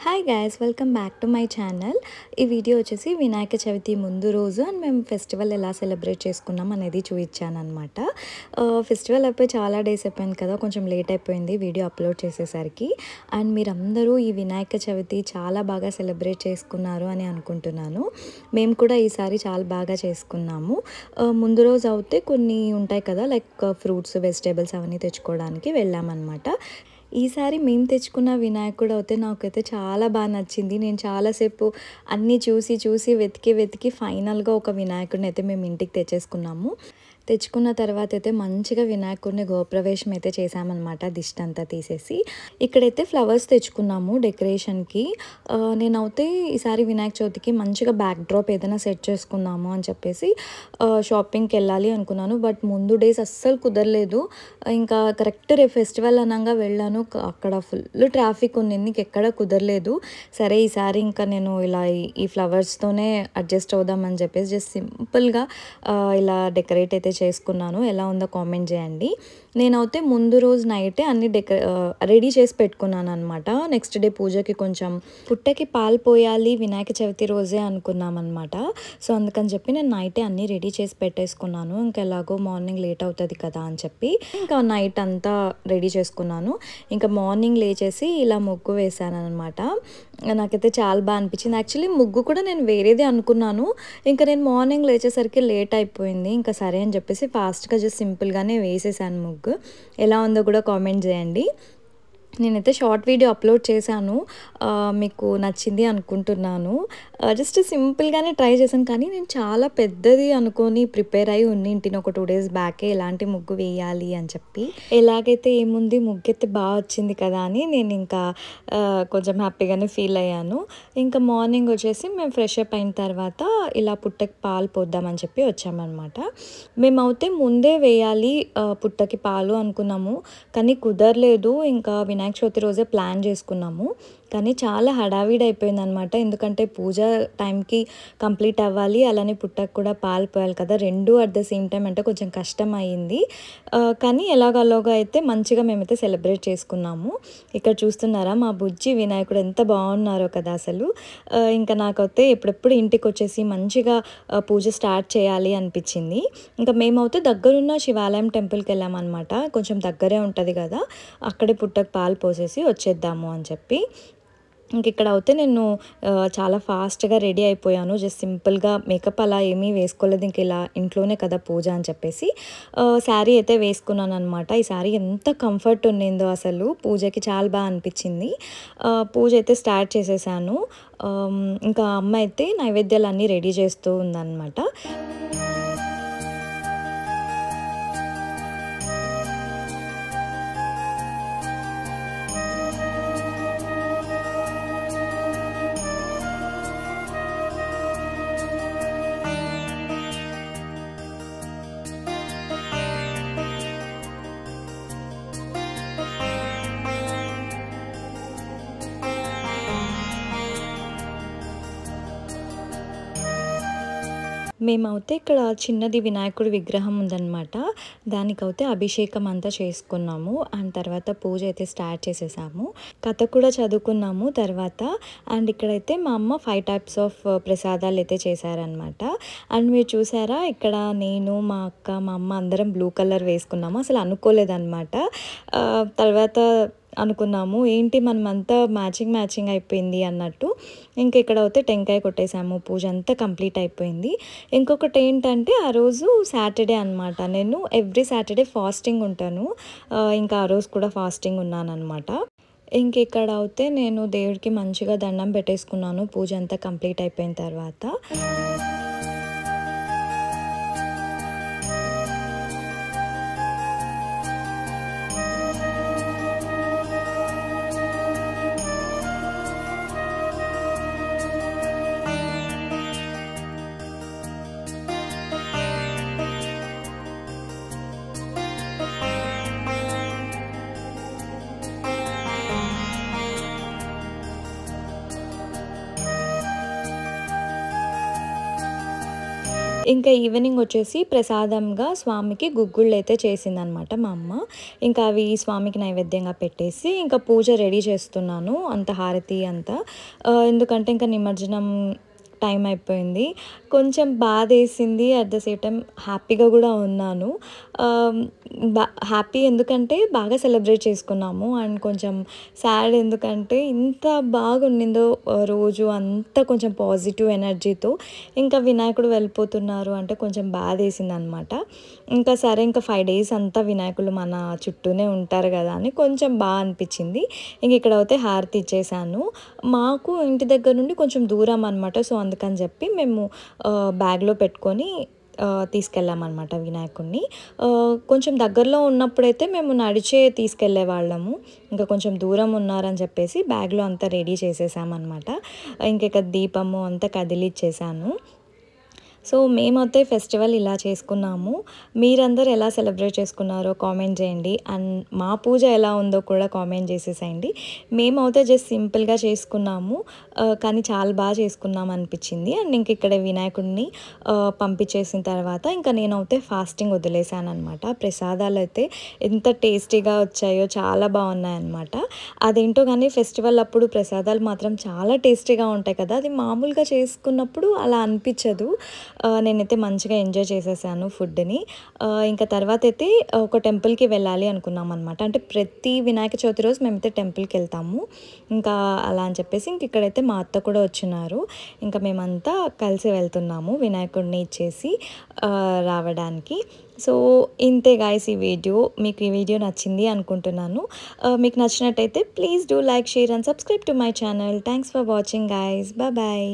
Hi guys, welcome back to my channel. ఈ video వచ్చేసి వినాయక చవితి ముందు రోజు అండ్ మేము ఫెస్టివల్ ఎలా సెలబ్రేట్ చేసుకున్నాం అనేది చూపించాను అనమాట. ఫెస్టివల్ అయిపోయి చాలా డేస్ అయిపోయింది కదా, కొంచెం లేట్ అయిపోయింది వీడియో అప్లోడ్ చేసేసరికి. అండ్ మీరందరూ ఈ వినాయక చవితి చాలా బాగా సెలబ్రేట్ చేసుకున్నారు అని అనుకుంటున్నాను. మేము కూడా ఈసారి చాలా బాగా చేసుకున్నాము. ముందు రోజు అయితే కొన్ని ఉంటాయి కదా, లైక్ ఫ్రూట్స్, వెజిటేబుల్స్ అవన్నీ తెచ్చుకోవడానికి వెళ్ళామన్నమాట. ఈసారి మేము తెచ్చుకున్న వినాయకుడు అయితే నాకైతే చాలా బాగా నచ్చింది. నేను చాలాసేపు అన్నీ చూసి వెతికి ఫైనల్గా ఒక వినాయకుడిని అయితే మేము ఇంటికి తెచ్చేసుకున్నాము. తెచ్చుకున్న తర్వాత అయితే మంచిగా వినాయకుడిని గృహప్రవేశం అయితే చేసామన్నమాట, దిష్టి అంతా తీసేసి. ఇక్కడైతే ఫ్లవర్స్ తెచ్చుకున్నాము డెకరేషన్కి. నేనైతే ఈసారి వినాయక చవితికి మంచిగా బ్యాక్ డ్రాప్ ఏదైనా సెట్ చేసుకుందాము అని చెప్పేసి షాపింగ్కి వెళ్ళాలి అనుకున్నాను. బట్ ముందు డేస్ అస్సలు కుదరలేదు. ఇంకా కరెక్ట్ రేపు ఫెస్టివల్ అనగా వెళ్ళాను, అక్కడ ఫుల్ ట్రాఫిక్ ఉంది, ఎక్కడ కుదరలేదు. సరే ఈసారి ఇంకా నేను ఇలా ఈ ఫ్లవర్స్తోనే అడ్జస్ట్ అవుదామని చెప్పేసి జస్ట్ సింపుల్గా ఇలా డెకరేట్ అయితే చేసుకున్నాను. ఎలా ఉందో కామెంట్ చేయండి. నేనైతే ముందు రోజు నైటే అన్ని రెడీ చేసి పెట్టుకున్నాను అనమాట. నెక్స్ట్ డే పూజకి కొంచెం పుట్టకి పాలు పోయాలి వినాయక చవితి రోజే అనుకున్నాం అనమాట. సో అందుకని చెప్పి నేను నైటే అన్నీ రెడీ చేసి పెట్టేసుకున్నాను. ఇంకా ఎలాగో మార్నింగ్ లేట్ అవుతుంది కదా అని చెప్పి ఇంకా నైట్ అంతా రెడీ చేసుకున్నాను. ఇంకా మార్నింగ్ లేచేసి ఇలా ముగ్గు వేసాను అనమాట. నాకైతే చాలా బాగా అనిపించింది. యాక్చువల్లీ ముగ్గు కూడా నేను వేరేది అనుకున్నాను. ఇంకా నేను మార్నింగ్ లేచేసరికి లేట్ అయిపోయింది. ఇంకా సరే అని చెప్పేసి ఫాస్ట్గా జస్ట్ సింపుల్గానే వేసేసాను ముగ్గు. ఎలా ఉందో కూడా కామెంట్ చేయండి. నేనైతే షార్ట్ వీడియో అప్లోడ్ చేశాను, మీకు నచ్చింది అనుకుంటున్నాను. జస్ట్ సింపుల్గానే ట్రై చేశాను, కానీ నేను చాలా పెద్దది అనుకొని ప్రిపేర్ అయ్యి ఉన్నింటిని ఒక 2 days బ్యాకే ఎలాంటి ముగ్గు వేయాలి అని చెప్పి. ఎలాగైతే ఏముంది, ముగ్గు అయితే బాగా వచ్చింది కదా అని నేను ఇంకా కొంచెం హ్యాపీగానే ఫీల్ అయ్యాను. ఇంకా మార్నింగ్ వచ్చేసి మేము ఫ్రెష్ అప్ అయిన తర్వాత ఇలా పుట్టకి పాలు పోద్దామని చెప్పి వచ్చామన్నమాట. మేమైతే ముందే వేయాలి పుట్టకి పాలు అనుకున్నాము, కానీ కుదరలేదు. ఇంకా వినాయక చవితి రోజే ప్లాన్ చేసుకున్నాము, కానీ చాలా హడావిడి అయిపోయింది అనమాట. ఎందుకంటే పూజ టైంకి కంప్లీట్ అవ్వాలి, అలానే పుట్టకు కూడా పాలు పోయాలి కదా, రెండు అట్ ద సేమ్ టైం అంటే కొంచెం కష్టం అయ్యింది. కానీ ఎలాగోలాగా అయితే మంచిగా మేమైతే సెలబ్రేట్ చేసుకున్నాము. ఇక్కడ చూస్తున్నారా మా బుజ్జి వినాయకుడు ఎంత బాగున్నారో కదా అసలు. ఇంకా నాకైతే ఎప్పుడెప్పుడు ఇంటికి వచ్చేసి మంచిగా పూజ స్టార్ట్ చేయాలి అనిపించింది. ఇంకా మేమైతే దగ్గరున్న శివాలయం టెంపుల్కి వెళ్ళామన్నమాట. కొంచెం దగ్గరే ఉంటుంది కదా, అక్కడే పుట్టకు పాలు పోసేసి వచ్చేద్దాము అని చెప్పి. ఇంక ఇక్కడ అయితే నేను చాలా ఫాస్ట్గా రెడీ అయిపోయాను. జస్ట్ సింపుల్గా మేకప్ అలా ఏమీ వేసుకోలేదు, ఇంక ఇలా ఇంట్లోనే కదా పూజ అని చెప్పేసి శారీ అయితే వేసుకున్నాను అనమాట. ఈ శారీ ఎంత కంఫర్ట్ ఉండిందో అసలు, పూజకి చాలా బాగా అనిపించింది. పూజ అయితే స్టార్ట్ చేసేసాను. ఇంకా అమ్మ అయితే నైవేద్యాలు అన్నీ రెడీ చేస్తూ ఉందన్నమాట. మేమైతే ఇక్కడ చిన్నది వినాయకుడి విగ్రహం ఉందన్నమాట, దానికైతే అభిషేకం అంతా చేసుకున్నాము. అండ్ తర్వాత పూజ అయితే స్టార్ట్ చేసేసాము, కథ కూడా చదువుకున్నాము తర్వాత. అండ్ ఇక్కడైతే మా అమ్మ 5 types ఆఫ్ ప్రసాదాలు అయితే చేశారనమాట. అండ్ మీరు చూసారా, ఇక్కడ నేను, మా అక్క, మా అమ్మ అందరం బ్లూ కలర్ వేసుకున్నాము. అసలు అనుకోలేదన్నమాట. తర్వాత అనుకున్నాము ఏంటి మనమంతా మ్యాచింగ్ అయిపోయింది అన్నట్టు. ఇంకా ఇక్కడ అయితే టెంకాయ కొట్టేసాము, పూజ అంతా కంప్లీట్ అయిపోయింది. ఇంకొకటి ఏంటంటే ఆ రోజు సాటర్డే అనమాట. నేను ఎవ్రీ సాటర్డే ఫాస్టింగ్ ఉంటాను, ఇంకా ఆ రోజు కూడా ఫాస్టింగ్ ఉన్నాను అనమాట. ఇంక ఇక్కడ అయితే నేను దేవుడికి మంచిగా దండం పెట్టేసుకున్నాను పూజ అంతా కంప్లీట్ అయిపోయిన తర్వాత. ఇంకా ఈవినింగ్ వచ్చేసి ప్రసాదంగా స్వామికి గుగ్గుళ్ళు అయితే చేసిందనమాట మా అమ్మ. ఇంకా అవి స్వామికి నైవేద్యంగా పెట్టేసి ఇంకా పూజ రెడీ చేస్తున్నాను, అంత హారతి అంతా. ఎందుకంటే ఇంకా నిమజ్జనం టైం అయిపోయింది. కొంచెం బాధేసింది. అట్ ద సేమ్ టైం హ్యాపీగా గూడా ఉన్నాను. ఆహ్, హ్యాపీ ఎందుకంటే బాగా సెలబ్రేట్ చేసుకున్నాము. అండ్ కొంచెం సాడ్ ఎందుకంటే ఇంత బాగుండిందో రోజు అంతా కొంచెం పాజిటివ్ ఎనర్జీతో ఇంకా వినాయకుడు వెళ్ళిపోతున్నారు అంటే కొంచెం బాధేసిందనమాట. ఇంకా సరే ఇంకా 5 డేస్ అంతా వినాయకులు మన చుట్టూనే ఉంటారు గదా అని కొంచెం అనిపిచ్చింది. ఇంక ఇక్కడైతే హారతి ఇచ్చేసాను. మాకు ఇంటి దగ్గర నుండి కొంచెం దూరం అనమాట. సో, అందుకని చెప్పి మేము బ్యాగ్‌లో పెట్టుకొని తీసుకెళ్ళామనమాట వినాయకుడిని. కొంచెం దగ్గరలో ఉన్నప్పుడైతే మేము నడిచే తీసుకెళ్ళేవాళ్ళము. ఇంకా కొంచెం దూరం ఉన్నారని చెప్పేసి బ్యాగ్‌లో అంతా రెడీ చేసేసామనమాట. ఇంక దీపము అంతా కదిలిచ్చేసాను. సో, మేమైతే ఫెస్టివల్ ఇలా చేసుకున్నాము. మీరందరూ ఎలా సెలబ్రేట్ చేసుకున్నారో కామెంట్ చేయండి. అండ్ మా పూజ ఎలా ఉందో కూడా కామెంట్ చేసేసేయండి. మేమైతే జస్ట్ సింపుల్‌గా చేసుకున్నాము. కానీ చాలా చేసుకున్నాం అనిపించింది. అండ్ ఇంక ఇక్కడ వినాయకుడిని పంపించేసిన తర్వాత ఇంకా నేనైతే ఫాస్టింగ్ వదిలేసాననమాట. ప్రసాదాలైతే ఎంత టేస్టీగా వచ్చాయో చాలా బాగున్నాయన్నమాట. అదేంటో కానీ ఫెస్టివల్ అప్పుడు ప్రసాదాలు మాత్రం చాలా టేస్టీగా ఉంటాయి కదా! అది మామూలుగా చేసుకున్నప్పుడు అలా అనిపించదు. నేనైతే మంచిగా ఎంజాయ్ చేసేసాను ఫుడ్‌ని. ఇంకా తర్వాతైతే ఒక టెంపుల్‌కి వెళ్ళాలి అనుకున్నామనమాట. అంటే ప్రతి వినాయక చవితి రోజు మేమైతే టెంపుల్‌కెళ్తాము. ఇంకా అలా అని చెప్పేసి ఇక్కడైతే మా అత్త కూడా వచ్చున్నారు. ఇంకా మేమంతా కలిసి వెళ్తున్నాము వినాయకుడిని ఇచ్చేసి రావడానికి. సో, ఇంతే గైస్ ఈ వీడియో. మీకు ఈ వీడియో నచ్చింది అనుకుంటున్నాను. మీకు నచ్చినట్టయితే please do like, share and subscribe to my channel. Thanks for watching guys. Bye.